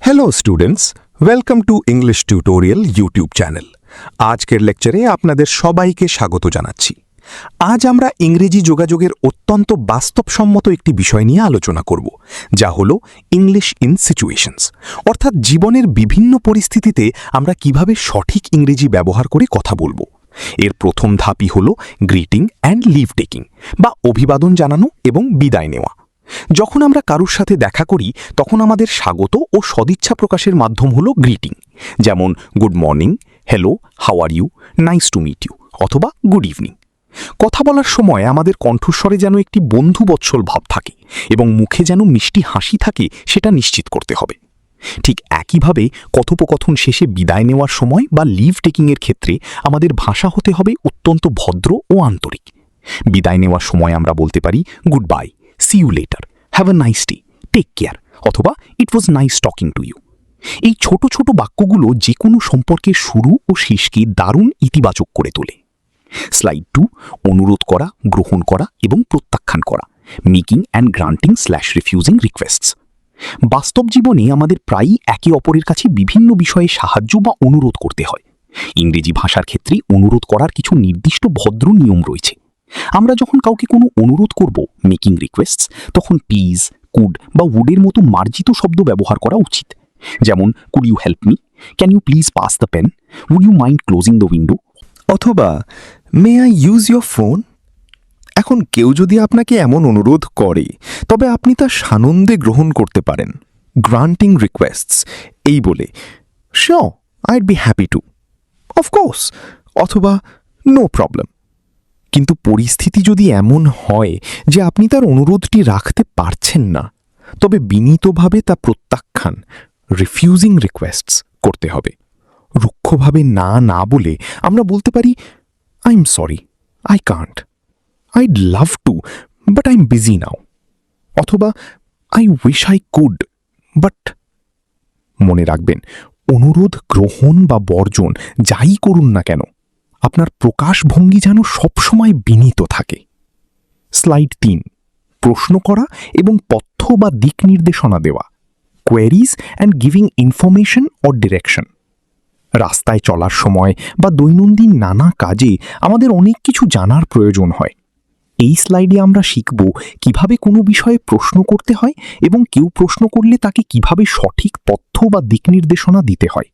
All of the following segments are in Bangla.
Hello students, welcome to English tutorial YouTube channel. আজকের লেকচারে আপনাদের সবাইকে স্বাগত জানাচ্ছি। আজ আমরা ইংরেজি যোগাযোগের অত্যন্ত বাস্তবসম্মত একটি বিষয় নিয়ে আলোচনা করব, যা হলো ইংলিশ ইন সিচুয়েশনস, অর্থাৎ জীবনের বিভিন্ন পরিস্থিতিতে আমরা কিভাবে সঠিক ইংরেজি ব্যবহার করে কথা বলবো। এর প্রথম ধাপই হলো গ্রিটিং অ্যান্ড লিভ টেকিং, বা অভিবাদন জানানো এবং বিদায় নেওয়া। যখন আমরা কারুর সাথে দেখা করি তখন আমাদের স্বাগত ও সদিচ্ছা প্রকাশের মাধ্যম হলো গ্রিটিং, যেমন good morning, hello, how are you, nice to meet you অথবা গুড ইভিনিং। কথা বলার সময় আমাদের কণ্ঠস্বরে যেন একটি বন্ধুবৎসল ভাব থাকে এবং মুখে যেন মিষ্টি হাসি থাকে, সেটা নিশ্চিত করতে হবে। ঠিক একইভাবে কথোপকথন শেষে বিদায় নেওয়ার সময় বা লিভ টেকিংয়ের ক্ষেত্রে আমাদের ভাষা হতে হবে অত্যন্ত ভদ্র ও আন্তরিক। বিদায় নেওয়ার সময় আমরা বলতে পারি good bye, see you later, have a nice day, take care অথবা it was nice talking to you। এই ছোট ছোট বাক্যগুলো যে কোনো সম্পর্কের শুরু ও শেষকে দারুণ ইতিবাচক করে তোলে। স্লাইড 2, অনুরোধ করা, গ্রহণ করা এবং প্রত্যাখ্যান করা, মেকিং অ্যান্ড গ্রান্টিং / রিফিউজিং রিকোয়েস্টস। বাস্তব জীবনে আমাদের প্রায়ই একে অপরের কাছে বিভিন্ন বিষয়ে সাহায্য বা অনুরোধ করতে হয়। ইংরেজি ভাষার ক্ষেত্রে অনুরোধ করার কিছু নির্দিষ্ট ভদ্র নিয়ম রয়েছে। আমরা যখন কাউকে কোনো অনুরোধ করব, মেকিং রিকোয়েস্টস, তখন প্লিজ, কুড বা উডের মতো মার্জিত শব্দ ব্যবহার করা উচিত। যেমন could you help me, can you please pass the pen, would you mind closing the window অথবা may I use your phone. এখন কেউ যদি আপনাকে এমন অনুরোধ করে তবে আপনি তা সানন্দে গ্রহণ করতে পারেন, গ্রান্টিং রিকোয়েস্টস এই বলে sure, I'd be happy to, of course অথবা নো প্রবলেম। কিন্তু পরিস্থিতি যদি এমন হয় যে আপনি তার অনুরোধটি রাখতে পারছেন না, তবে বিনীতভাবে তা প্রত্যাখ্যান, রিফিউজিং রিকোয়েস্টস করতে হবে। রুক্ষভাবে না না বলে আমরা বলতে পারি I am sorry, I can't, I'd love to but I am busy now অথবা I wish I could but. মনে রাখবেন, অনুরোধ গ্রহণ বা বর্জন যাই করুন না কেন, আপনার প্রকাশভঙ্গি যেন সবসময় বিনীত থাকে। স্লাইড 3, প্রশ্ন করা এবং তথ্য বা দিক নির্দেশনা দেওয়া, queries and giving information or direction. রাস্তায় চলার সময় বা দৈনন্দিন নানা কাজে আমাদের অনেক কিছু জানার প্রয়োজন হয়। এই স্লাইডে আমরা শিখব কিভাবে কোনো বিষয়ে প্রশ্ন করতে হয় এবং কেউ প্রশ্ন করলে তাকে কিভাবে সঠিক তথ্য বা দিক নির্দেশনা দিতে হয়।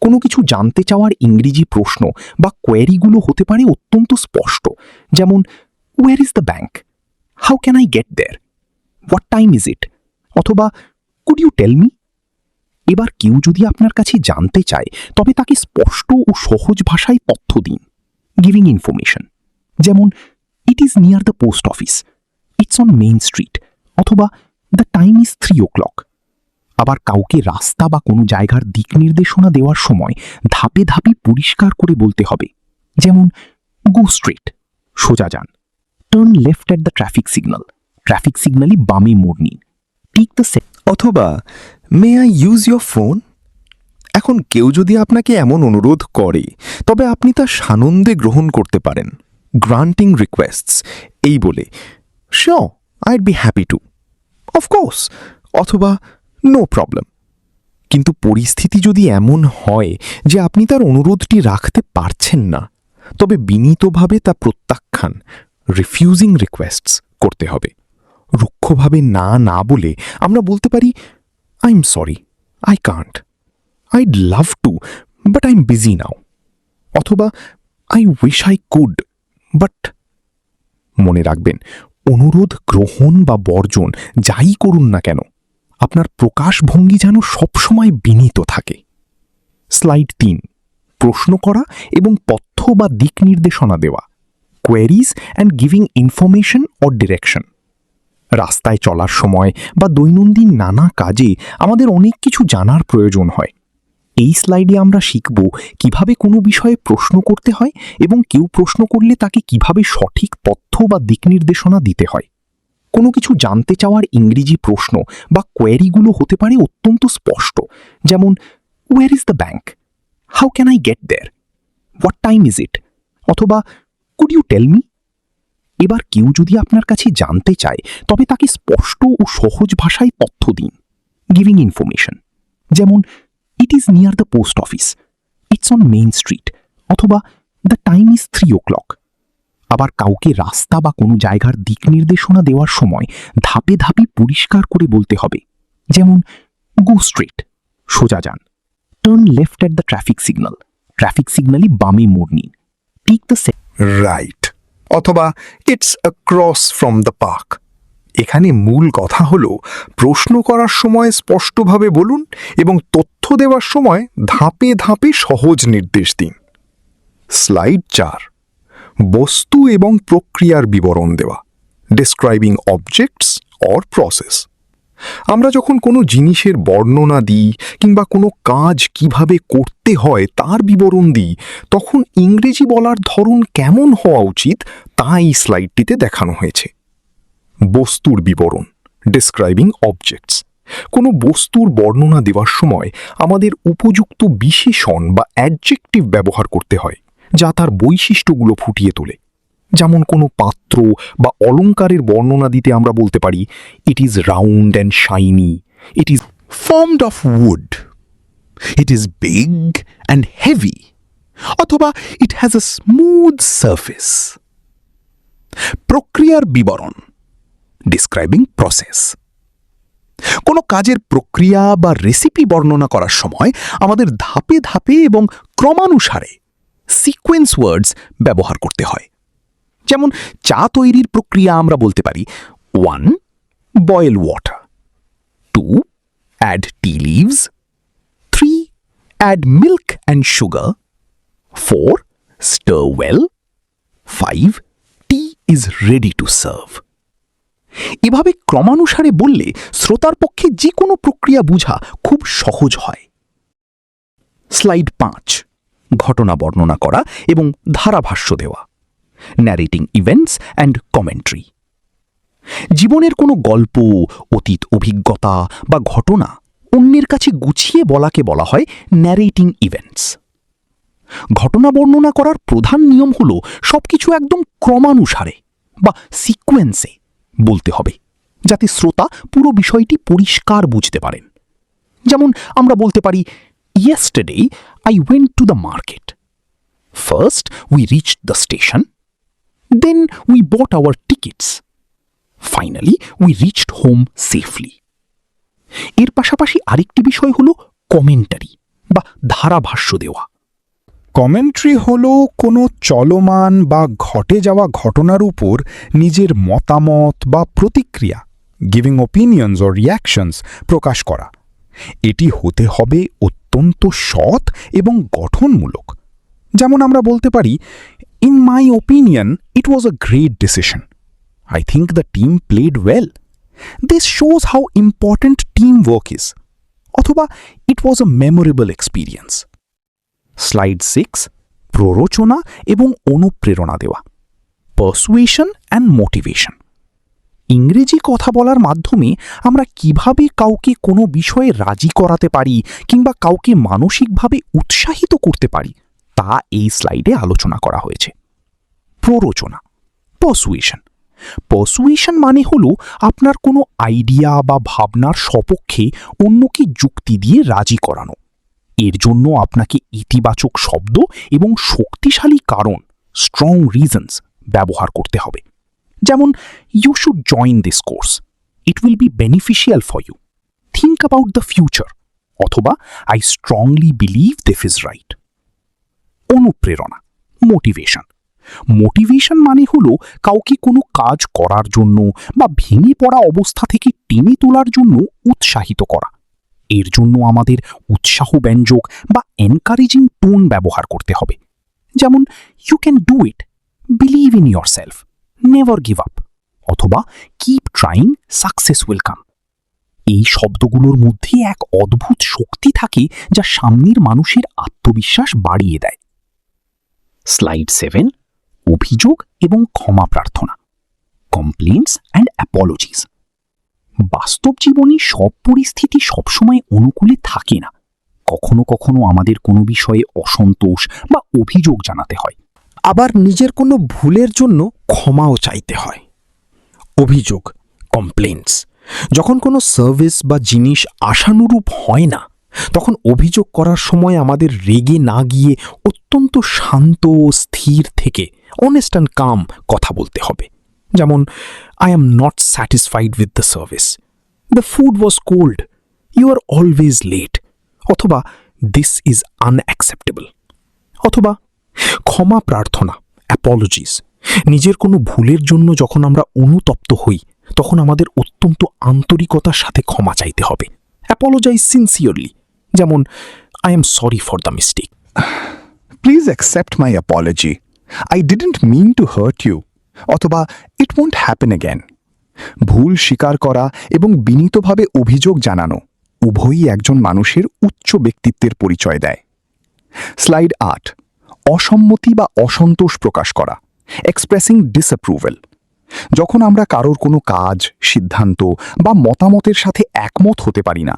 কোনো কিছু জানতে চাওয়ার ইংরেজি প্রশ্ন বা কোয়েরিগুলো হতে পারে অত্যন্ত স্পষ্ট, যেমন where is the bank, how can I get there, what time is it অথবা কুড ইউ টেল মি। এবার কেউ যদি আপনার কাছে জানতে চায় তবে তাকে স্পষ্ট ও সহজ ভাষায় তথ্য দিন, গিভিং ইনফরমেশন। যেমন it is near the post office, it's on main street অথবা দ্য টাইম ইজ 3 o'clock। আবার কাউকে রাস্তা বা কোনো জায়গার দিক নির্দেশনা দেওয়ার সময় ধাপে ধাপে পরিষ্কার করে বলতে হবে, যেমন গো স্ট্রেট, সোজা যান, turn left at the traffic signal, traffic সিগন্যালে বামে মোড় নিন, টেক দ্য অথবা may I use your phone. এখন কেউ যদি আপনাকে এমন অনুরোধ করে তবে আপনি তা সানন্দে গ্রহণ করতে পারেন, গ্রান্টিং রিকোয়েস্টস এই বলে sure, I'd be happy to, of course অথবা নো প্রবলেম। কিন্তু পরিস্থিতি যদি এমন হয় যে আপনি তার অনুরোধটি রাখতে পারছেন না, তবে বিনীতভাবে তা প্রত্যাখ্যান, রিফিউজিং রিকোয়েস্টস করতে হবে। রুক্ষভাবে না না বলে আমরা বলতে পারি I am sorry, I can't, I'd love to but I am busy now অথবা I wish I could but. মনে রাখবেন, অনুরোধ গ্রহণ বা বর্জন যাই করুন না কেন, আপনার প্রকাশভঙ্গি যেন সবসময় বিনীত থাকে। স্লাইড 3, প্রশ্ন করা এবং তথ্য বা দিক নির্দেশনা দেওয়া, queries and giving information or direction. রাস্তায় চলার সময় বা দৈনন্দিন নানা কাজে আমাদের অনেক কিছু জানার প্রয়োজন হয়। এই স্লাইডে আমরা শিখব কিভাবে কোনো বিষয়ে প্রশ্ন করতে হয় এবং কেউ প্রশ্ন করলে তাকে কিভাবে সঠিক তথ্য বা দিক নির্দেশনা দিতে হয়। কোনো কিছু জানতে চাওয়ার ইংরেজি প্রশ্ন বা কোয়েরিগুলো হতে পারে অত্যন্ত স্পষ্ট, যেমন where is the bank, how can I get there, what time is it অথবা কুড ইউ টেল মি। এবার কেউ যদি আপনার কাছে জানতে চায় তবে তাকে স্পষ্ট ও সহজ ভাষায় তথ্য দিন, গিভিং ইনফরমেশন। যেমন it is near the post office, it's on main street, অথবা দ্য টাইম ইজ 3 o'clock। আবার কাউকে রাস্তা বা কোনো জায়গার দিক নির্দেশনা দেওয়ার সময় ধাপে ধাপে পরিষ্কার করে বলতে হবে, যেমন গো স্ট্রেট, সোজা যান, turn left at the traffic signal, traffic সিগন্যালই বামে মোড় নিন, টেক দ্য রাইট, অথবা it's across from the park. এখানে মূল কথা হলো প্রশ্ন করার সময় স্পষ্টভাবে বলুন এবং তথ্য দেওয়ার সময় ধাপে ধাপে সহজ নির্দেশ দিন। স্লাইড 4, বস্তু এবং প্রক্রিয়ার বিবরণ দেওয়া, ডেসক্রাইবিং অবজেক্টস অর প্রসেস। আমরা যখন কোনো জিনিসের বর্ণনা দিই কিংবা কোনো কাজ কিভাবে করতে হয় তার বিবরণ দিই, তখন ইংরেজি বলার ধরন কেমন হওয়া উচিত তা এই স্লাইডটিতে দেখানো হয়েছে। বস্তুর বিবরণ, ডেসক্রাইবিং অবজেক্টস। কোনো বস্তুর বর্ণনা দেওয়ার সময় আমাদের উপযুক্ত বিশেষণ বা অ্যাডজেক্টিভ ব্যবহার করতে হয় যা তার বৈশিষ্ট্যগুলো ফুটিয়ে তোলে। যেমন কোনো পাত্র বা অলংকারের বর্ণনা দিতে আমরা বলতে পারি it is round and shiny, it is formed of wood, it is big and heavy, অথবা it has a smooth surface. প্রক্রিয়ার বিবরণ, ডিসক্রাইবিং প্রসেস। কোনো কাজের প্রক্রিয়া বা রেসিপি বর্ণনা করার সময় আমাদের ধাপে ধাপে এবং ক্রমানুসারে সিকোয়েন্স ওয়ার্ডস ব্যবহার করতে হয়। যেমন চা তৈরির প্রক্রিয়া আমরা বলতে পারি 1. Boil water, 2. Add tea leaves, 3. Add milk and sugar, 4. Stir well, 5. Tea is ready to serve. এভাবে ক্রমানুসারে বললে শ্রোতার পক্ষে যে কোনো প্রক্রিয়া বোঝা খুব সহজ হয়। স্লাইড 5, ঘটনা বর্ণনা করা এবং ধারাভাষ্য দেওয়া, ন্যারেটিং ইভেন্টস অ্যান্ড কমেন্ট্রি। জীবনের কোনো গল্প, অতীত অভিজ্ঞতা বা ঘটনা অন্যের কাছে গুছিয়ে বলাকে বলা হয় ন্যারেটিং ইভেন্টস। ঘটনা বর্ণনা করার প্রধান নিয়ম হল সবকিছু একদম ক্রমানুসারে বা সিকোয়েন্সে বলতে হবে, যাতে শ্রোতা পুরো বিষয়টি পরিষ্কার বুঝতে পারেন। যেমন আমরা বলতে পারি yesterday I went to the market, first we reached the station, then we bought our tickets, finally we reached home safely. এর পাশাপাশি আরেকটি বিষয় হল কমেন্টারি বা ধারাভাষ্য দেওয়া। কমেন্ট্রি হল কোনো চলমান বা ঘটে যাওয়া ঘটনার উপর নিজের মতামত বা প্রতিক্রিয়া, গিভিং ওপিনিয়নস ও রিয়াকশনস প্রকাশ করা। এটি হতে হবে অত্যন্ত সৎ এবং গঠনমূলক। যেমন আমরা বলতে পারি in my opinion it was a great decision, I think the team played well, this shows how important team work is, অথবা ইট ওয়াজ আ মেমোরেবল এক্সপিরিয়েন্স। স্লাইড 6, প্ররোচনা এবং অনুপ্রেরণা দেওয়া, পারসুয়েশন অ্যান্ড মোটিভেশন। ইংরেজি কথা বলার মাধ্যমে আমরা কিভাবে কাউকে কোনো বিষয়ে রাজি করাতে পারি কিংবা কাউকে মানসিকভাবে উৎসাহিত করতে পারি তা এই স্লাইডে আলোচনা করা হয়েছে। প্ররোচনা, পারসুয়েশন। পারসুয়েশন মানে হলো আপনার কোনো আইডিয়া বা ভাবনার সপক্ষে অন্যকে যুক্তি দিয়ে রাজি করানো। এর জন্য আপনাকে ইতিবাচক শব্দ এবং শক্তিশালী কারণ, স্ট্রং রিজনস ব্যবহার করতে হবে। যেমন you should join this course, it will be beneficial for you, think about the future, অথবা I strongly believe this is right. অনুপ্রেরণা, মোটিভেশন। মোটিভেশন মানে হলো কাউকে কোনো কাজ করার জন্য বা ভেঙে পড়া অবস্থা থেকে টেনে তোলার জন্য উৎসাহিত করা। এর জন্য আমাদের উৎসাহব্যঞ্জক বা এনকারেজিং টোন ব্যবহার করতে হবে। যেমন you can do it, believe in yourself, never give up, অথবা keep trying, success will come. এই শব্দগুলোর মধ্যে এক অদ্ভুত শক্তি থাকে যা সামনের মানুষের আত্মবিশ্বাস বাড়িয়ে দেয়। স্লাইড 7, অভিযোগ এবং ক্ষমা প্রার্থনা, কমপ্লেন্টস অ্যান্ড অ্যাপোলজিস। বাস্তব জীবনে সব পরিস্থিতি সবসময় অনুকূলে থাকে না। কখনো কখনো আমাদের কোনো বিষয়ে অসন্তোষ বা অভিযোগ জানাতে হয়, আবার নিজের কোনো ভুলের জন্য ক্ষমাও চাইতে হয়। অভিযোগ, কমপ্লেন্টস। যখন কোনো সার্ভিস বা জিনিস আশানুরূপ হয় না তখন অভিযোগ করার সময় আমাদের রেগে না গিয়ে অত্যন্ত শান্ত স্থির থেকে অনেস্ট অ্যান্ড কাম কথা বলতে হবে। যেমন, I am not satisfied with the service, the food was cold, you are always late, অথবা দিস ইজ আনঅ্যাকসেপ্টেবল। অথবা ক্ষমা প্রার্থনা, অ্যাপোলজিস। নিজের কোনো ভুলের জন্য যখন আমরা অনুতপ্ত হই তখন আমাদের অত্যন্ত আন্তরিকতার সাথে ক্ষমা চাইতে হবে। অ্যাপোলোজাইজ সিনসিয়ারলি, যেমন, I am sorry for the mistake. Please accept my apology. I didn't mean to hurt you. অথবা it won't happen again. ভুল স্বীকার করা এবং বিনীতভাবে অভিযোগ জানানো উভয়ই একজন মানুষের উচ্চ ব্যক্তিত্বের পরিচয় দেয়। স্লাইড ৮। অসম্মতি বা অসন্তোষ প্রকাশ করা, এক্সপ্রেসিং ডিসঅ্যাপ্রুভাল। যখন আমরা কারোর কোনো কাজ, সিদ্ধান্ত বা মতামতের সাথে একমত হতে পারি না,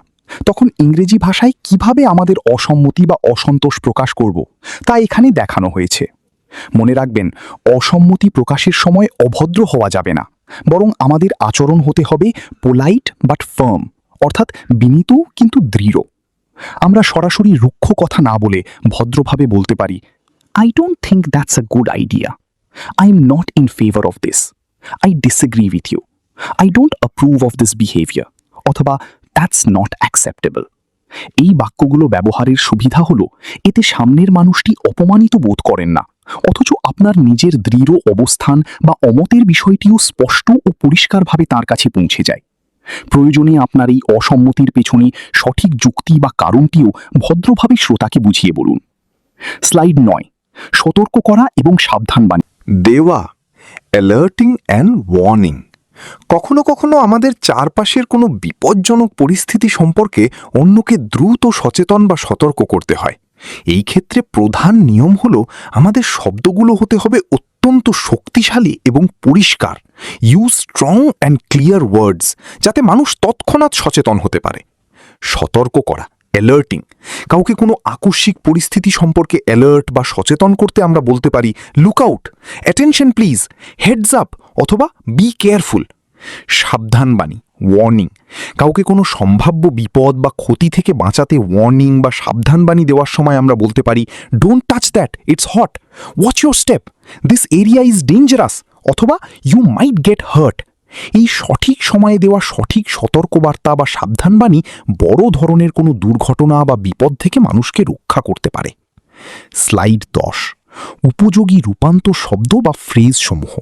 তখন ইংরেজি ভাষায় কিভাবে আমাদের অসম্মতি বা অসন্তোষ প্রকাশ করব তা এখানে দেখানো হয়েছে। মনে রাখবেন, অসম্মতি প্রকাশের সময় অভদ্র হওয়া যাবে না, বরং আমাদের আচরণ হতে হবে পোলাইট বাট ফার্ম, অর্থাৎ বিনীত কিন্তু দৃঢ়। আমরা সরাসরি রুক্ষ কথা না বলে ভদ্রভাবে বলতে পারি, I don't think that's a good idea, I am not in favour of this, I disagree with you, I don't approve of this behaviour, অথবা দ্যাটস নট অ্যাকসেপ্টেবল। এই বাক্যগুলো ব্যবহারের সুবিধা হলো এতে সামনের মানুষটি অপমানিত বোধ করেন না, অথচ আপনার নিজের দৃঢ় অবস্থান বা অমতের বিষয়টিও স্পষ্ট ও পরিষ্কারভাবে তার কাছে পৌঁছে যায়। প্রয়োজনে আপনার এই অসম্মতির পেছনে সঠিক যুক্তি বা কারণটিও ভদ্রভাবে শ্রোতাকে বুঝিয়ে বলুন। স্লাইড ৯। সতর্ক করা এবং সাবধানবাণী দেওয়া, অ্যালার্টিং অ্যান্ড ওয়ার্নিং। কখনো কখনো আমাদের চারপাশের কোনো বিপজ্জনক পরিস্থিতি সম্পর্কে অন্যকে দ্রুত সচেতন বা সতর্ক করতে হয়। এই ক্ষেত্রে প্রধান নিয়ম হলো আমাদের শব্দগুলো হতে হবে অত্যন্ত শক্তিশালী এবং পরিষ্কার। ইউজ স্ট্রং অ্যান্ড ক্লিয়ার ওয়ার্ডস, যাতে মানুষ তৎক্ষণাৎ সচেতন হতে পারে। সতর্ক করা, অ্যালার্টিং। কাউকে কোনো আকস্মিক পরিস্থিতি সম্পর্কে অ্যালার্ট বা সচেতন করতে আমরা বলতে পারি, look out, attention please, heads up, অথবা বি কেয়ারফুল। সাবধানবাণী, ওয়ার্নিং। কাউকে কোনো সম্ভাব্য বিপদ বা ক্ষতি থেকে বাঁচাতে ওয়ার্নিং বা সাবধানবাণী দেওয়ার সময় আমরা বলতে পারি, don't touch that, it's hot, watch your step, this area is dangerous, অথবা ইউ মাইট গেট হার্ট। এই সঠিক সময়ে দেওয়া সঠিক সতর্কবার্তা বা সাবধানবাণী বড় ধরনের কোনো দুর্ঘটনা বা বিপদ থেকে মানুষকে রক্ষা করতে পারে। স্লাইড ১০। উপযোগী রূপান্তর শব্দ বা ফ্রেজ সমূহ।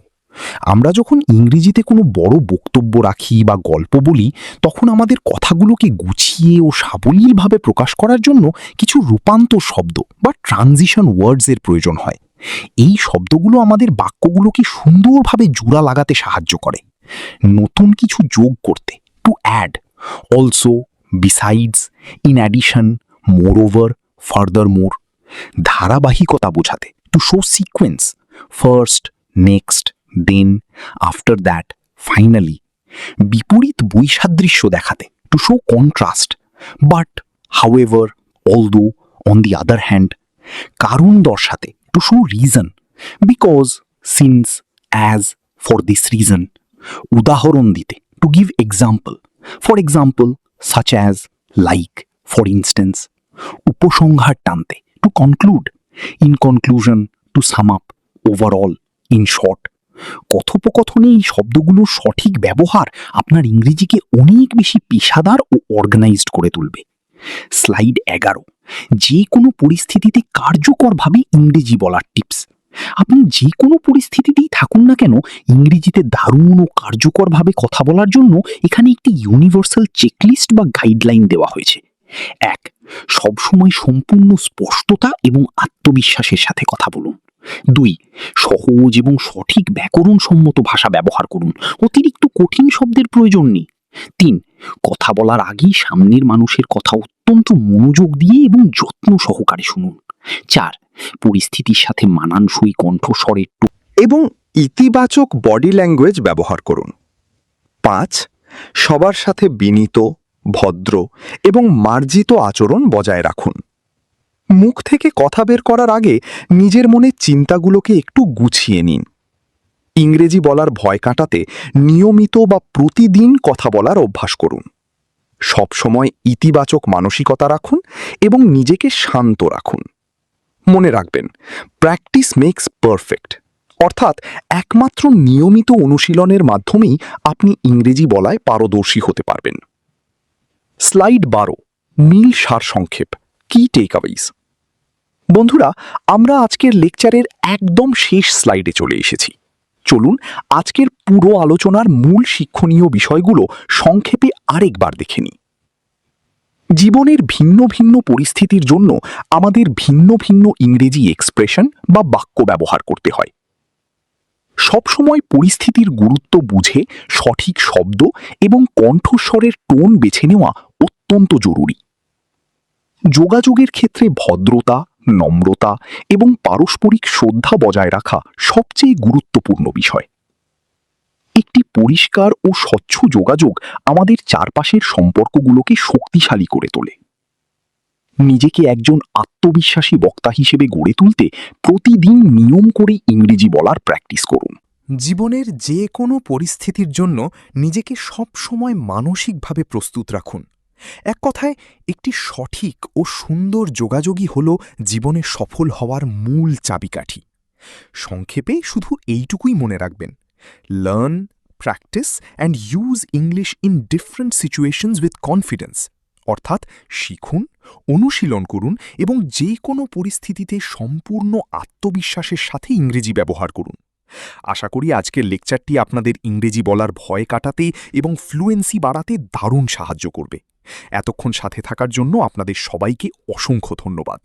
আমরা যখন ইংরেজিতে কোনো বড় বক্তব্য রাখি বা গল্প বলি, তখন আমাদের কথাগুলোকে গুছিয়ে ও সাবলীলভাবে প্রকাশ করার জন্য কিছু রূপান্তর শব্দ বা ট্রানজিশন ওয়ার্ডসের প্রয়োজন হয়। এই শব্দগুলো আমাদের বাক্যগুলোকে সুন্দরভাবে জোড়া লাগাতে সাহায্য করে। নতুন কিছু যোগ করতে, to add, also, besides, in addition, moreover, furthermore. ধারাবাহিকতা বোঝাতে, to show sequence, first, next, then, after that, finally. বিপরীত বৈসাদৃশ্য দেখাতে, to show contrast, but, however, although, on the other hand. কারণ দর্শাতে, to show reason, because, since, as, for this reason. উদাহরণ দিতে, to give example, for example, such as, like, for instance. উপসংহার টানতে, to conclude, in conclusion, to sum up, overall, in short. কথোপকথনে এই শব্দগুলোর সঠিক ব্যবহার আপনার ইংরেজিকে অনেক বেশি পেশাদার ও অর্গানাইজড করে তুলবে। স্লাইড ১১। যে কোনো পরিস্থিতিতে কার্যকরভাবে ইংরেজি বলার টিপস। আপনি যে কোনো পরিস্থিতিতেই থাকুন না কেন, ইংরেজিতে দারুণ ও কার্যকরভাবে কথা বলার জন্য এখানে একটি ইউনিভার্সাল চেকলিস্ট বা গাইডলাইন দেওয়া হয়েছে। ১. সবসময় সম্পূর্ণ স্পষ্টতা এবং আত্মবিশ্বাসের সাথে কথা বলুন। ২. সহজ এবং সঠিক ব্যাকরণসম্মত ভাষা ব্যবহার করুন, অতিরিক্ত কঠিন শব্দের প্রয়োজন নেই। ৩. কথা বলার আগেই সামনের মানুষের কথা অত্যন্ত মনোযোগ দিয়ে এবং যত্ন সহকারে শুনুন। ৪. পরিস্থিতির সাথে মানানসই কণ্ঠস্বরের এবং ইতিবাচক বডি ল্যাঙ্গুয়েজ ব্যবহার করুন। ৫. সবার সাথে বিনীত, ভদ্র এবং মার্জিত আচরণ বজায় রাখুন। মুখ থেকে কথা বের করার আগে নিজের মনে চিন্তাগুলোকে একটু গুছিয়ে নিন। ইংরেজি বলার ভয় কাটাতে নিয়মিত বা প্রতিদিন কথা বলার অভ্যাস করুন। সবসময় ইতিবাচক মানসিকতা রাখুন এবং নিজেকে শান্ত রাখুন। মনে রাখবেন, প্র্যাকটিস মেক্স পারফেক্ট, অর্থাৎ একমাত্র নিয়মিত অনুশীলনের মাধ্যমেই আপনি ইংরেজি বলায় পারদর্শী হতে পারবেন। স্লাইড 12, মূল সারসংক্ষেপ, কি টেকঅ্যাওয়েজ। বন্ধুরা, আমরা আজকের লেকচারের একদম শেষ স্লাইডে চলে এসেছি। চলুন আজকের পুরো আলোচনার মূল শিক্ষণীয় বিষয়গুলো সংক্ষেপে আরেকবার দেখে নিই। জীবনের ভিন্ন ভিন্ন পরিস্থিতির জন্য আমাদের ভিন্ন ভিন্ন ইংরেজি এক্সপ্রেশন বা বাক্য ব্যবহার করতে হয়। সবসময় পরিস্থিতির গুরুত্ব বুঝে সঠিক শব্দ এবং কণ্ঠস্বরের টোন বেছে নেওয়া অত্যন্ত জরুরি। যোগাযোগের ক্ষেত্রে ভদ্রতা, নম্রতা এবং পারস্পরিক শ্রদ্ধা বজায় রাখা সবচেয়ে গুরুত্বপূর্ণ বিষয়। একটি পরিষ্কার ও স্বচ্ছ যোগাযোগ আমাদের চারপাশের সম্পর্কগুলোকে শক্তিশালী করে তোলে। নিজেকে একজন আত্মবিশ্বাসী বক্তা হিসেবে গড়ে তুলতে প্রতিদিন নিয়ম করে ইংরেজি বলার প্র্যাকটিস করুন। জীবনের যে কোনো পরিস্থিতির জন্য নিজেকে সবসময় মানসিকভাবে প্রস্তুত রাখুন। এক কথায়, একটি সঠিক ও সুন্দর যোগাযোগই হল জীবনে সফল হওয়ার মূল চাবিকাঠি। সংক্ষেপে শুধু এইটুকুই মনে রাখবেন: learn, practice and use English in different situations with confidence. অর্থাৎ শিখুন, অনুশীলন করুন এবং যে কোনো পরিস্থিতিতে সম্পূর্ণ আত্মবিশ্বাসের সাথে ইংরেজি ব্যবহার করুন। আশা করি আজকের লেকচারটি আপনাদের ইংরেজি বলার ভয় কাটাতে এবং ফ্লুয়েন্সি বাড়াতে দারুণ সাহায্য করবে। এতক্ষণ সাথে থাকার জন্য আপনাদের সবাইকে অসংখ্য ধন্যবাদ।